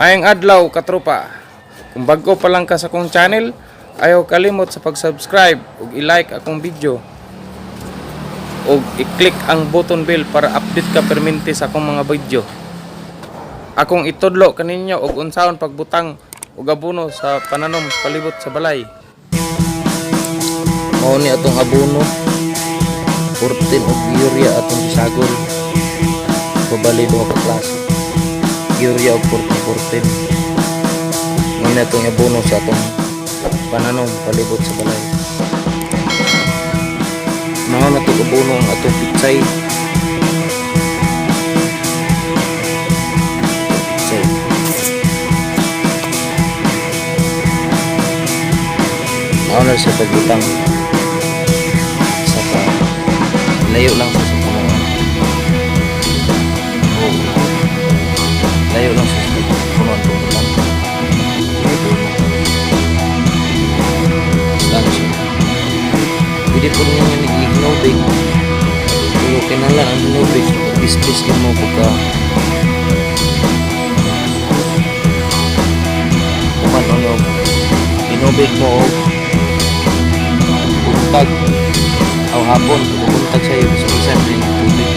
Maayong adlaw katropa. Kung bago pa lang ka sa akong channel, ayaw kalimot sa pag-subscribe ug i-like akong video. Ug i-click ang button bell para update ka perminti sa akong mga video. Akong itudlo kaninyo og unsaon pagbutang ug abono sa pananom palibot sa balay. Mao ni atong abono, 14 og urea atong bisagol. Pabali duha ka klase. Urea og 14. Ngayon na itong abono sa atong pananom palibot sa balay. Mao na itong abono ang atong pitsay. Mao na sa pagbutang. Saka layo lang sa punuan. Layo lang sa punuan itong butang. Hindi po niya nag-ignobig. Pero kinala ang ignobig. Bis-bis ka mo pagka kumano nyo. Ignobig mo o buntag. O hapon. Buntag sa'yo. Bisa-bisan rin ang tubig.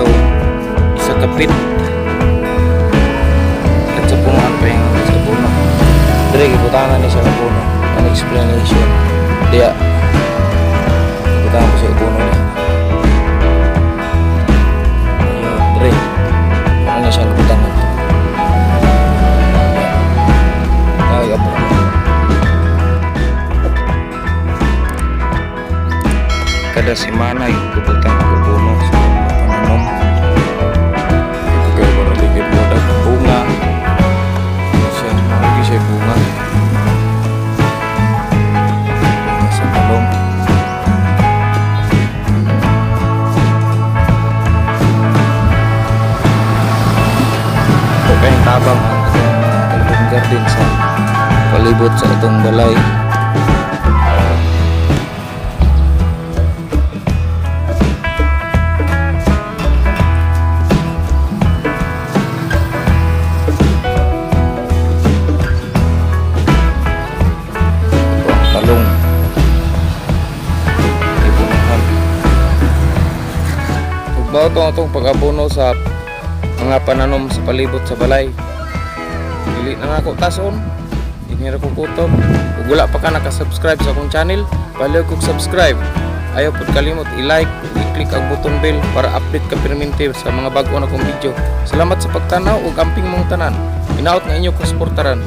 daw isa kapit at sa punuan pa yung sa puno. Dire gibutanan ni sa puno ang explanation diya gibutanan ko sa puno niya. Ayun dire ano na siyang gibutanan ay apo kada semana yung gibutang ko puno sa pananom kaya para ligid mo na bunga siya hindi siya bunga sa talong ito kayong tabang ang itong garden sa palibot sa itong balay. Talong ibunuhan ugbaw itong pag-abono sa mga pananom sa palibot sa balay. Dili na ako tason hindi na ko kutob ug wala pa ka nakasubscribe sa akong channel paliw kog subscribe ayaw pud kalimot i-like ug i-click ang button bell para update ka permanente sa mga bag-o na kong video. Salamat sa pagtanaw ug amping mong tanan. Inaot nga inyo kong suportaran.